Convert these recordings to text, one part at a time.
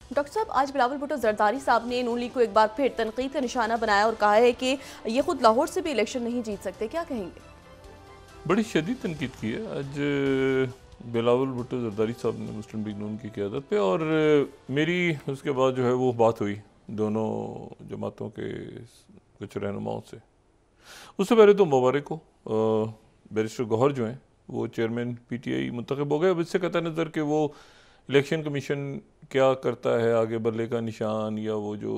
Doctor साहब, आज बिलावल भुट्टो जरदारी साहब ने नून लीग को एक बार फिर तनकीद का निशाना बनाया और कहा है कि ये खुद लाहौर से भी इलेक्शन नहीं जीत सकते, क्या कहेंगे? बड़ी शदीद तनकीद की है आज बिलावल भुट्टो जरदारी साहब ने मुस्लिम लीग नून की क़यादत पे, और मेरी उसके बाद जो है वो बात हुई दोनों जमातों के कुछ रहनुमाओं से। उससे पहले तो मुबारक हो, बैरिस्टर गौहर जो हैं वो चेयरमैन PTI मुंतखब हो गए। अब इससे कतई नज़र कि वो इलेक्शन कमीशन क्या करता है, आगे बल्ले का निशान, या वो जो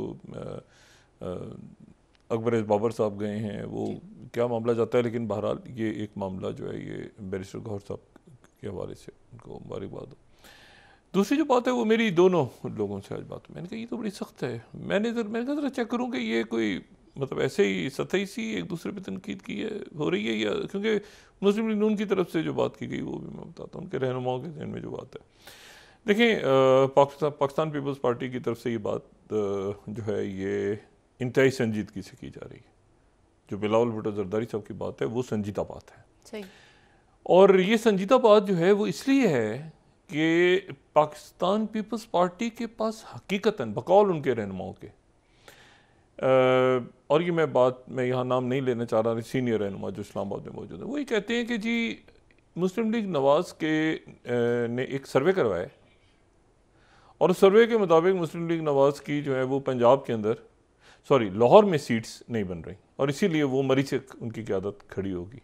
अकबर बाबर साहब गए हैं वो क्या मामला जाता है, लेकिन बहरहाल ये एक मामला जो है ये बैरिस्टर गौहर साहब के हवाले से उनको मुबारकबाद हो। दूसरी जो बात है वो मेरी दोनों लोगों से आज बात हुई। मैंने कहा ये तो बड़ी सख्त है। मैंने कहा ज़रा चेक करूँ कि ये कोई मतलब ऐसे ही सतही सी एक दूसरे पे तनकीद की है हो रही है, या क्योंकि मुस्लिम लीग नून की तरफ से जो बात की गई वो भी मैं बताता हूँ, उनके रहनुमाओं के ज़हन में जो बात है। देखें, पाकिस्तान पीपल्स पार्टी की तरफ से ये बात जो है ये इंतहाई संजीदगी से की जा रही है। जो बिलावल भुट्टो जरदारी साहब की बात है वो संजीदा बात है सही। और ये संजीदा बात जो है वो इसलिए है कि पाकिस्तान पीपल्स पार्टी के पास हकीकतन बकौल उनके रहनुमाओं के और ये मैं यहाँ नाम नहीं लेना चाह रहा, सीनियर रहनुमा जो इस्लामाबाद में मौजूद है, वो ये कहते हैं कि जी मुस्लिम लीग नवाज़ के ने एक सर्वे करवाया है और उस सर्वे के मुताबिक मुस्लिम लीग नवाज़ की जो है वो पंजाब के अंदर लाहौर में सीट्स नहीं बन रही और इसीलिए वो मरी से उनकी क़यादत खड़ी होगी।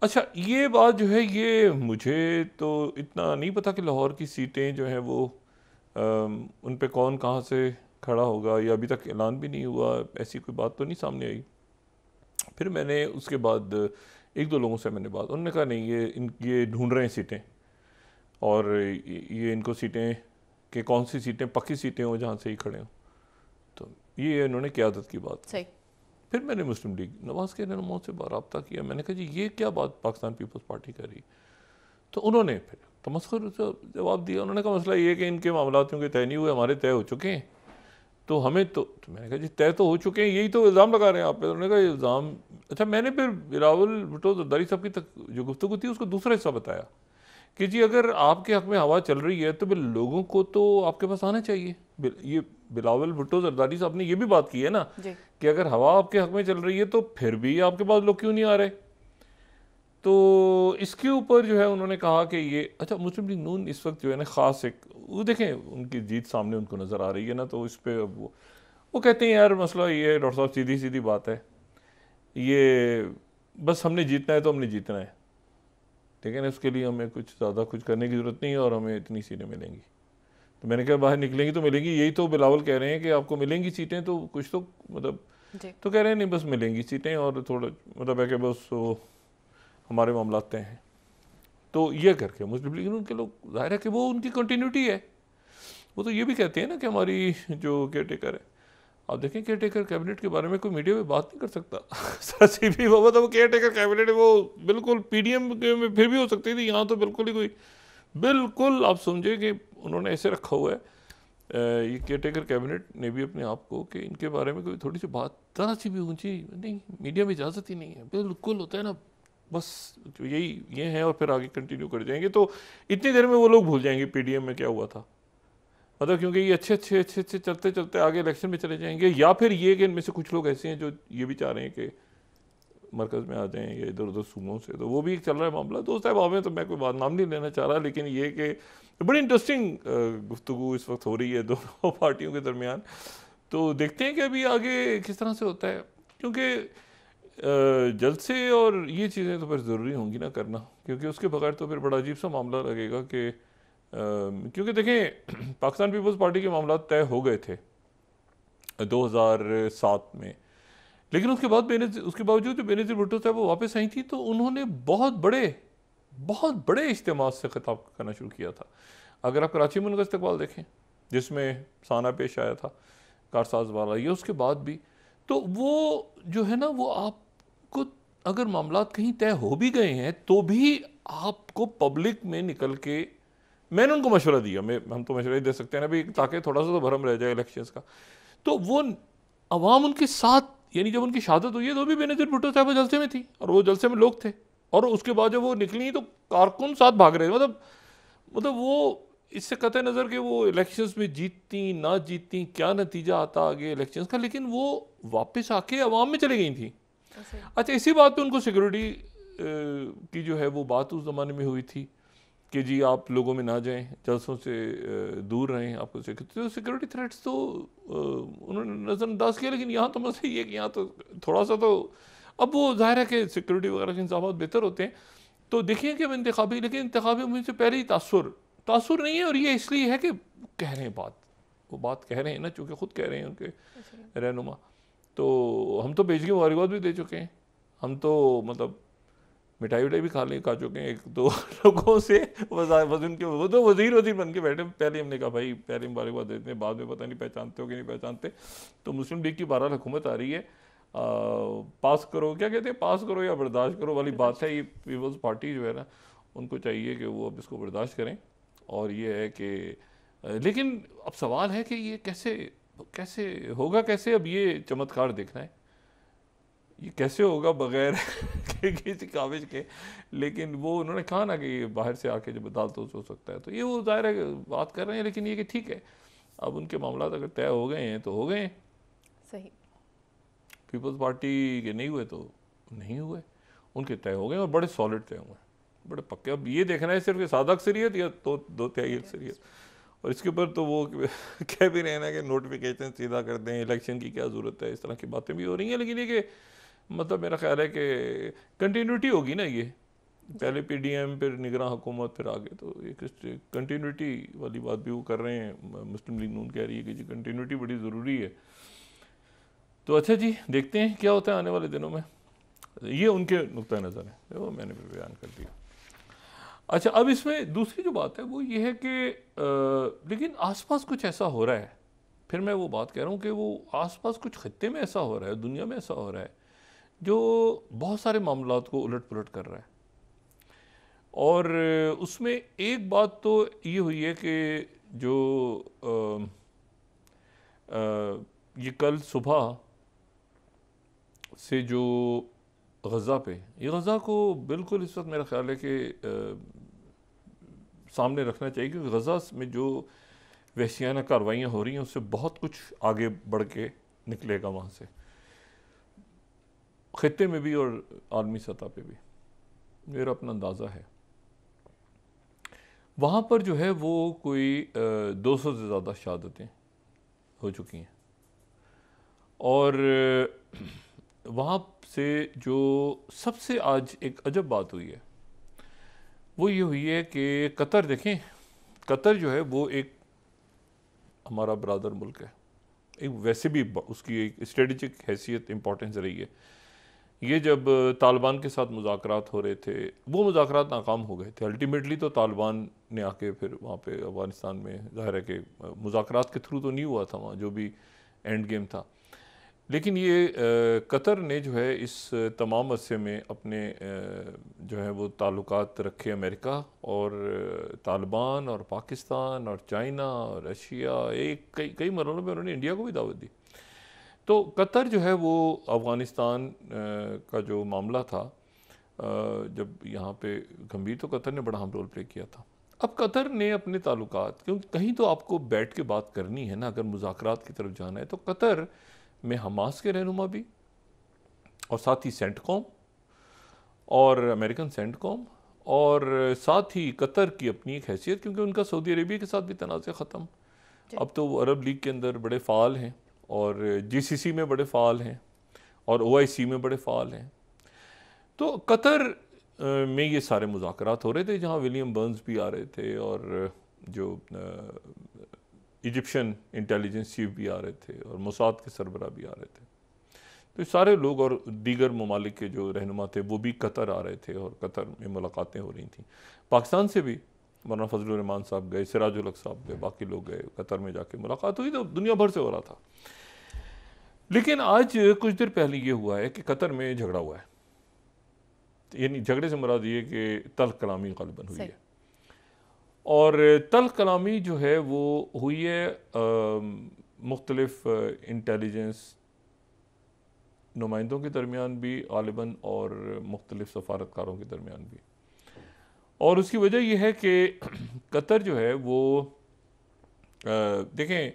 अच्छा, ये बात जो है ये मुझे तो इतना नहीं पता कि लाहौर की सीटें जो हैं वो उन पे कौन कहाँ से खड़ा होगा, या अभी तक ऐलान भी नहीं हुआ, ऐसी कोई बात तो नहीं सामने आई। फिर मैंने उसके बाद एक दो लोगों से मैंने बात, उन्होंने कहा नहीं ये ढूंढ रहे हैं सीटें और ये इनको सीटें कि कौन सी सीटें पक्की सीटें हो जहाँ से ही खड़े हों, तो ये इन्होंने क़यादत की बात सही। फिर मैंने मुस्लिम लीग नवाज़ के रहनुमाओं से रब्ता किया। मैंने कहा जी ये क्या बात पाकिस्तान पीपल्स पार्टी कर रही, तो उन्होंने फिर तमस्खुर जवाब दिया। उन्होंने कहा मसला ये कि इनके मामला क्योंकि तय नहीं हुए, हमारे तय हो चुके हैं, तो हमें तो मैंने कहा जी तय तो हो चुके हैं, यही तो इल्ज़ाम लगा रहे हैं आप पे। उन्होंने कहा इल्ज़ाम, अच्छा मैंने फिर बिलावल भुट्टो जरदारी साहब की तक जो गुफ्तगू थी उसको दूसरा हिस्सा बताया कि जी अगर आपके हक़ में हवा चल रही है तो फिर लोगों को तो आपके पास आना चाहिए। ये बिलावल भुट्टो जरदारी साहब ने ये भी बात की है ना कि अगर हवा आपके हक़ में चल रही है तो फिर भी आपके पास लोग क्यों नहीं आ रहे। तो इसके ऊपर जो है उन्होंने कहा कि ये अच्छा मुस्लिम लीग नून इस वक्त जो है ना ख़ास एक वो देखें उनकी जीत सामने उनको नज़र आ रही है ना, तो इस पर अब वो कहते हैं यार मसला ये डॉक्टर साहब सीधी सीधी बात है, ये बस हमने जीतना है तो हमने जीतना है, लेकिन इसके लिए हमें कुछ ज़्यादा कुछ करने की ज़रूरत नहीं है और हमें इतनी सीटें मिलेंगी। तो मैंने कहा बाहर निकलेंगी तो मिलेंगी, यही तो बिलावल कह रहे हैं कि आपको मिलेंगी सीटें, तो कुछ तो मतलब तो कह रहे हैं नहीं बस मिलेंगी सीटें और थोड़ा मतलब है कि बस हमारे मामला तय हैं। तो ये करके मुस्लिम लीग उनके लोग जाहिर है कि वो उनकी कंटिन्यूटी है। वो तो ये भी कहते हैं ना कि हमारी जो केयर टेकर है, आप देखें केयर टेकर कैबिनेट के बारे में कोई मीडिया में बात नहीं कर सकता। CP बाबा तो वो केयर टेकर कैबिनेट है, वो बिल्कुल PDM में फिर भी हो सकती थी, यहाँ तो बिल्कुल ही कोई बिल्कुल आप समझे कि उन्होंने ऐसे रखा हुआ है ये केयर टेकर कैबिनेट ने भी अपने आप को कि इनके बारे में कोई थोड़ी सी बात ज़रा सी भी ऊंची नहीं, मीडिया में इजाज़त ही नहीं है, बिल्कुल होता है ना बस तो यही ये है और फिर आगे कंटिन्यू कर जाएंगे। तो इतनी देर में वो लोग भूल जाएंगे PDM में क्या हुआ था, मतलब क्योंकि ये अच्छे चलते चलते आगे इलेक्शन में चले जाएंगे, या फिर ये कि इनमें से कुछ लोग ऐसे हैं जो ये भी चाह रहे हैं कि मरकज़ में आ जाएं या इधर उधर सूबों से, तो वो भी एक चल रहा है मामला। दोस्त साहब में तो मैं कोई बात नाम नहीं लेना चाह रहा, लेकिन ये कि बड़ी इंटरेस्टिंग गुफ्तगू इस वक्त हो रही है दोनों पार्टियों के दरमियान। तो देखते हैं कि अभी आगे किस तरह से होता है, क्योंकि जलसे और ये चीज़ें तो फिर ज़रूरी होंगी ना करना, क्योंकि उसके बगैर तो फिर बड़ा अजीब सा मामला लगेगा कि क्योंकि देखें पाकिस्तान पीपल्स पार्टी के मामला तय हो गए थे 2007 में, लेकिन उसके बावजूद जो बेनज़ीर भुट्टो साहब वो वापस आई थी तो उन्होंने बहुत बड़े इज्तिमा से खिताब करना शुरू किया था। अगर आप कराची में उनका इस्तकबाल देखें जिसमें साना पेश आया था कारसाज वाला, ये उसके बाद भी तो वो जो है ना वो आपको अगर मामला कहीं तय हो भी गए हैं तो भी आपको पब्लिक में निकल के, मैंने उनको मशवरा दिया, हम तो मशवरा दे सकते हैं ना भी ताकि थोड़ा सा तो भरम रह जाए इलेक्शंस का, तो वो अवाम उनके साथ, यानी जब उनकी शहादत हुई है तो भी बेनज़ीर भुट्टो साहब जलसे में थी और वो जलसे में लोग थे, और उसके बाद जब वो निकली तो कारकुन साथ भाग रहे थे। मतलब वो इससे कतई नज़र कि वो इलेक्शंस में जीतती ना जीतती, क्या नतीजा आता आगे इलेक्शंस का, लेकिन वो वापस आके अवाम में चली गई थी। अच्छा, इसी बात पे उनको सिक्योरिटी की जो है वो बात उस ज़माने में हुई थी कि जी आप लोगों में ना जाएं, जलसों से दूर रहें, आपको सिक्योरिटी थ्रेट्स तो उन्होंने नज़रअंदाज किया। लेकिन यहाँ तो मसला ये है कि यहाँ तो थोड़ा सा तो अब वो जाहिर है कि सिक्योरिटी वगैरह के इंतजाम बेहतर होते हैं। तो देखिए कि अब इंतखाबी, लेकिन इंतखाबी मुहिम से पहले ही तासुर नहीं है, और ये इसलिए है कि कह रहे हैं वो बात कह रहे हैं ना, चूँकि ख़ुद कह रहे हैं उनके रहनुमा। तो हम तो पेशगी मुबारकबाद भी दे चुके हैं, हम तो मतलब मिठाई विठाई भी खा चुके हैं एक दो लोगों से, वजन के वो तो वजीर बन के बैठे। पहले हमने कहा भाई पहले मुबारकबाद देते हैं, बाद में पता नहीं पहचानते हो कि नहीं पहचानते। तो मुस्लिम लीग की 12 हुकूमत आ रही है, पास करो, क्या कहते हैं, पास करो या बर्दाश्त करो वाली बात है। ये पीपल्स पार्टी जो है ना, उनको चाहिए कि वो अब इसको बर्दाश्त करें। और ये है कि लेकिन अब सवाल है कि ये कैसे होगा, कैसे अब ये चमत्कार देखना है, ये कैसे होगा बगैर किसी काबिज के। लेकिन वो उन्होंने कहा ना कि बाहर से आके जब अदालतों से हो सकता है, तो ये वो ज़ाहिर है बात कर रहे हैं। लेकिन ये कि ठीक है, अब उनके मामला अगर तय हो गए हैं तो हो गए हैं। सही, पीपल्स पार्टी के नहीं हुए तो नहीं हुए, उनके तय हो गए और बड़े सॉलिड तय हुए, बड़े पक्के। अब ये देखना है सिर्फ सादा अक्सरियत या तो 2/3 अक्सरियत, और इसके ऊपर तो वो कह भी रहे ना कि नोटिफिकेशन सीधा कर दें, इलेक्शन की क्या ज़रूरत है, इस तरह की बातें भी हो रही हैं। लेकिन ये कि मतलब मेरा ख्याल है कि कंटिन्यूटी होगी ना, ये पहले पीडीएम फिर निगरान हुकूमत फिर आगे, तो एक कंटिन्यूटी वाली बात भी वो कर रहे हैं। मुस्लिम लीग नून कह रही है कि जी कंटिन्यूटी बड़ी ज़रूरी है। तो अच्छा जी, देखते हैं क्या होता है आने वाले दिनों में। ये उनके नुक्ता नज़र है, वो मैंने भी बयान कर दिया। अच्छा, अब इसमें दूसरी जो बात है वो ये है कि लेकिन आसपास कुछ ऐसा हो रहा है, फिर मैं वो बात कह रहा हूँ कि वो आसपास कुछ खत्ते में ऐसा हो रहा है, दुनिया में ऐसा हो रहा है जो बहुत सारे मामलात को उलट पुलट कर रहा है। और उसमें एक बात तो ये हुई है कि जो ये कल सुबह से जो गज़ा पे, ये गज़ा को बिल्कुल इस वक्त मेरा ख्याल है कि सामने रखना चाहिए, क्योंकि गज़ा में जो वहशियाना कार्रवाइयाँ हो रही हैं उससे बहुत कुछ आगे बढ़ के निकलेगा वहाँ से, खित्ते में भी और आलमी सतह पे भी, मेरा अपना अंदाज़ा है। वहाँ पर जो है वो कोई 200 से ज़्यादा शहादतें हो चुकी हैं। और वहाँ से जो सबसे आज एक अजब बात हुई है वो ये हुई है कि कतर, देखें कतर जो है वो एक हमारा बरादर मुल्क है, एक वैसे भी उसकी एक स्ट्रेटजिक हैसियत इम्पोर्टेंस रही है। ये जब तालिबान के साथ मुज़ाकरात हो रहे थे, वो मुज़ाकरात नाकाम हो गए थे अल्टीमेटली, तो तालिबान ने आके फिर वहाँ पे अफ़गानिस्तान में, ज़ाहिर है कि मुज़ाकरात के थ्रू तो नहीं हुआ था वहाँ, जो भी एंड गेम था। लेकिन ये कतर ने जो है इस तमाम अरसे में अपने जो है वो ताल्लुकात रखे अमेरिका और तालिबान और पाकिस्तान और चाइना और रशिया, एक कई मरलों में उन्होंने इंडिया को भी दावत दी। तो कतर जो है वो अफ़गानिस्तान का जो मामला था जब यहाँ पे गंभीर, तो कतर ने बड़ा अहम रोल प्ले किया था। अब कतर ने अपने ताल्लुकात, क्योंकि कहीं तो आपको बैठ के बात करनी है ना, अगर मुज़ाकरात की तरफ जाना है, तो कतर में हमास के रहनुमा भी और साथ ही सेंटकॉम और अमेरिकन सेंटकॉम, और साथ ही कतर की अपनी एक हैसियत, क्योंकि उनका सऊदी अरेबिया के साथ भी तनाज़े ख़त्म, अब तो वो अरब लीग के अंदर बड़े फ़ाल हैं और जीसीसी में बड़े फ़ाल हैं और ओआईसी में बड़े फ़ाल हैं। तो कतर में ये सारे मुज़ाकरात हो रहे थे, जहाँ विलियम बर्न्स भी आ रहे थे और जो इजिप्शियन इंटेलिजेंस चीफ भी आ रहे थे और मोसाद के सरबरा भी आ रहे थे। तो सारे लोग और दीगर ममालिक के जो रहनुमा थे वो भी कतर आ रहे थे और कतर में मुलाकातें हो रही थी। पाकिस्तान से भी मौलाना फजलुर रहमान साहब गए, सिराजुल हक साहब गए, बाकी लोग गए, कतर में जाके मुलाकात हुई, तो दुनिया भर से हो रहा था। लेकिन आज कुछ देर पहले ये हुआ है कि कतर में झगड़ा हुआ है, यानी झगड़े से मुराद ये कि तल्ख कलामी ग़ालिबन हुई है। और तल्ख कलामी जो है वो हुई है मुख्तलिफ इंटेलिजेंस नुमाइंदों के दरमियान भी ग़ालिबन और मुख्तलिफ सफारतकारों के दरमियान भी। और उसकी वजह यह है कि कतर जो है वो देखें,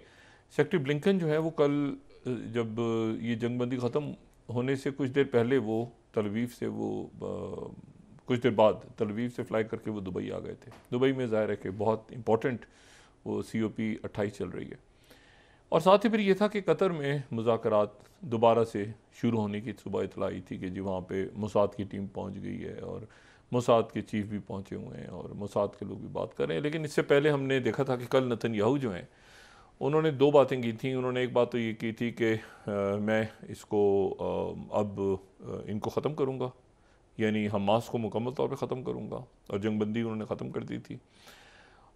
सेक्रेटरी ब्लिंकन जो है वो कल जब ये जंगबंदी ख़त्म होने से कुछ देर पहले वो तल अवीव से वो कुछ देर बाद तल अवीव से फ्लाई करके वो दुबई आ गए थे। दुबई में ज़ाहिर है कि बहुत इंपॉर्टेंट वो COP28 चल रही है। और साथ ही फिर ये था कि कतर में मुज़ाकरात दोबारा से शुरू होने की सुबह इतला आई थी कि जी वहाँ पे मोसाद की टीम पहुँच गई है और मोसाद के चीफ भी पहुँचे हुए हैं और मोसाद के लोग भी बात कर रहे हैं। लेकिन इससे पहले हमने देखा था कि कल नेतन्याहू जो हैं उन्होंने दो बातें की थी। उन्होंने एक बात तो ये की थी कि मैं इसको अब इनको ख़त्म करूँगा, यानी हमास को मुकम्मल तौर पे ख़त्म करूँगा, और जंगबंदी उन्होंने ख़त्म कर दी थी।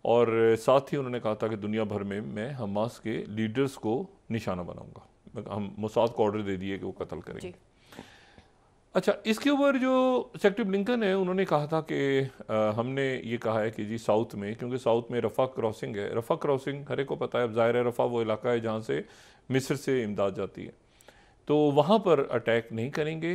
और साथ ही उन्होंने कहा था कि दुनिया भर में मैं हमास के लीडर्स को निशाना बनाऊंगा। हम मोसाद को ऑर्डर दे दिए कि वो कत्ल करेंगे। अच्छा, इसके ऊपर जो सेक्रेटरी ब्लिंकन है उन्होंने कहा था कि हमने ये कहा है कि जी साउथ में, क्योंकि साउथ में रफ़ा क्रॉसिंग है, रफ़ा क्रॉसिंग हर एक को पता है, अब ज़ाहिर है रफ़ा वो इलाका है जहाँ से मिस्र से इमदाद जाती है, तो वहाँ पर अटैक नहीं करेंगे।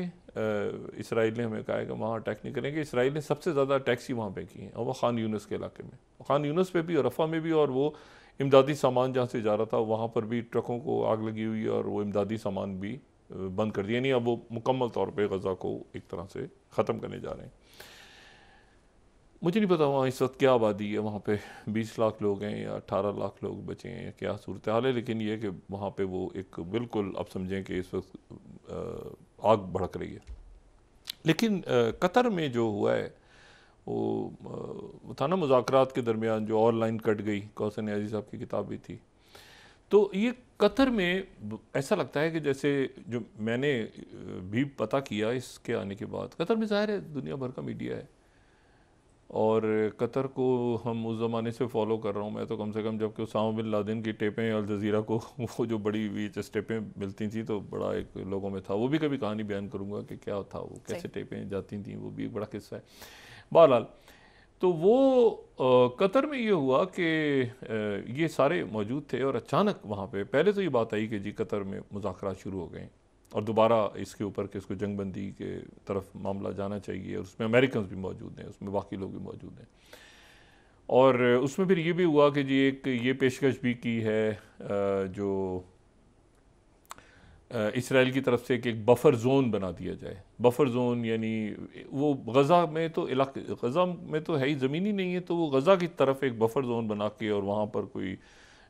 इसराइल ने हमें कहा है कि वहाँ अटैक नहीं करेंगे। इसराइल ने सबसे ज़्यादा अटैक्स ही वहाँ पे किए हैं, और वो खान यूनस के इलाके में, खान यूनस पे भी और रफ़ा में भी, और वो इमदादी सामान जहाँ से जा रहा था वहाँ पर भी ट्रकों को आग लगी हुई है और वो इमदादी सामान भी बंद कर दिया। नहीं, अब वो मुकम्मल तौर पे गज़ा को एक तरह से ख़त्म करने जा रहे हैं। मुझे नहीं पता वहाँ इस वक्त क्या आबादी है, वहाँ पे 20 लाख लोग हैं या 18 लाख लोग बचे हैं या क्या सूरत हाल है, लेकिन ये कि वहाँ पे वो एक बिल्कुल अब समझें कि इस वक्त आग भड़क रही है। लेकिन कतर में जो हुआ है वो था ना मुज़ाकरात के दरमियान जो और लाइन कट गई, कौसर नियाज़ी साहब की किताब भी थी। तो ये कतर में ऐसा लगता है कि जैसे जो मैंने भी पता किया इसके आने के बाद, कतर में ज़ाहिर है दुनिया भर का मीडिया है और कतर को हम उस ज़माने से फॉलो कर रहा हूँ मैं, तो कम से कम जबकि उसामा बिन लादेन की टेपें अल जज़ीरा को वो जो बड़ी VHS टेपें मिलती थी तो बड़ा एक लोगों में था। वो भी कभी कहानी बयान करूँगा कि क्या था, वो कैसे टेपें जाती थी, वो भी एक बड़ा किस्सा है। बहरहाल तो वो कतर में ये हुआ कि ये सारे मौजूद थे और अचानक वहाँ पे पहले तो ये बात आई कि जी कतर में मुज़ाकरात शुरू हो गए और दोबारा इसके ऊपर कि इसको जंगबंदी के तरफ मामला जाना चाहिए, और उसमें अमेरिकन भी मौजूद हैं, उसमें बाकी लोग भी मौजूद हैं। और उसमें फिर ये भी हुआ कि जी एक ये पेशकश भी की है जो इसराइल की तरफ से कि एक बफ़र ज़ोन बना दिया जाए। बफ़र ज़ोन यानी वो गज़ा में तो इलाके, गज़ा में तो है ही, ज़मीन ही नहीं है, तो वो गज़ा की तरफ एक बफ़र ज़ोन बना के और वहाँ पर कोई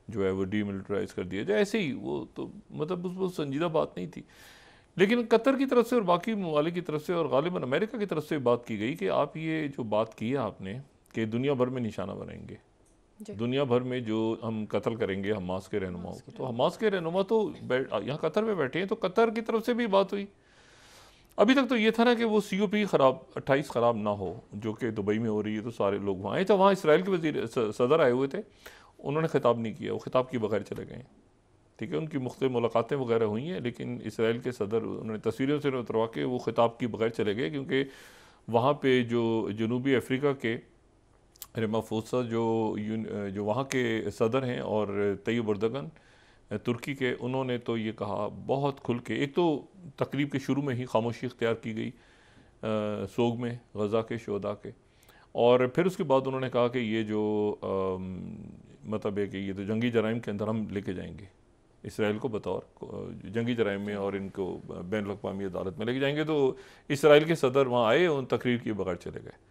जो है वो डीमिलिटराइज़ कर दिया जाए। ऐसे ही वो तो मतलब उस संजीदा बात नहीं थी। लेकिन कतर की तरफ से और बाकी ममालिक की तरफ से और ग़ालिबन अमेरिका की तरफ से बात की गई कि आप ये जो बात की है आपने कि दुनिया भर में निशाना बनाएंगे, दुनिया भर में जो हम कत्ल करेंगे हमास के रहनुमाओं को, तो हमास के रहनुमा तो यहाँ कतर में बैठे हैं, तो कतर की तरफ से भी बात हुई। अभी तक तो ये था ना कि वो COP28 ख़राब ना हो, जो कि दुबई में हो रही है, तो सारे लोग वहाँ आए। तो वहाँ इसराइल के वज़ीर सदर आए हुए थे, उन्होंने खिताब नहीं किया, वो खिताब के बगैर चले गए। ठीक है, उनकी मुख्तलिफ मुलाकातें वगैरह हुई हैं, लेकिन इसराइल के सदर उन्होंने तस्वीरों से उतरवा के वो खिताब की बगैर चले गए, क्योंकि वहाँ पे जो जनूबी अफ्रीका के रामाफोसा जो वहाँ के सदर हैं और तैयब एर्दोगन तुर्की के, उन्होंने तो ये कहा बहुत खुल के, एक तो तकरीब के शुरू में ही खामोशी इख्तियार की गई सोग में गज़ा के शोहदा के, और फिर उसके बाद उन्होंने कहा कि ये जो मतलब है कि ये तो जंगी जराइम के अंदर हम लेके जाएंगे इसराइल को, बतौर जंगी जराइम में, और इनको बैनुल अक़वामी अदालत में लेके जाएंगे। तो इसराइल के सदर वहाँ आए, उन तकरीर के बगैर चले गए।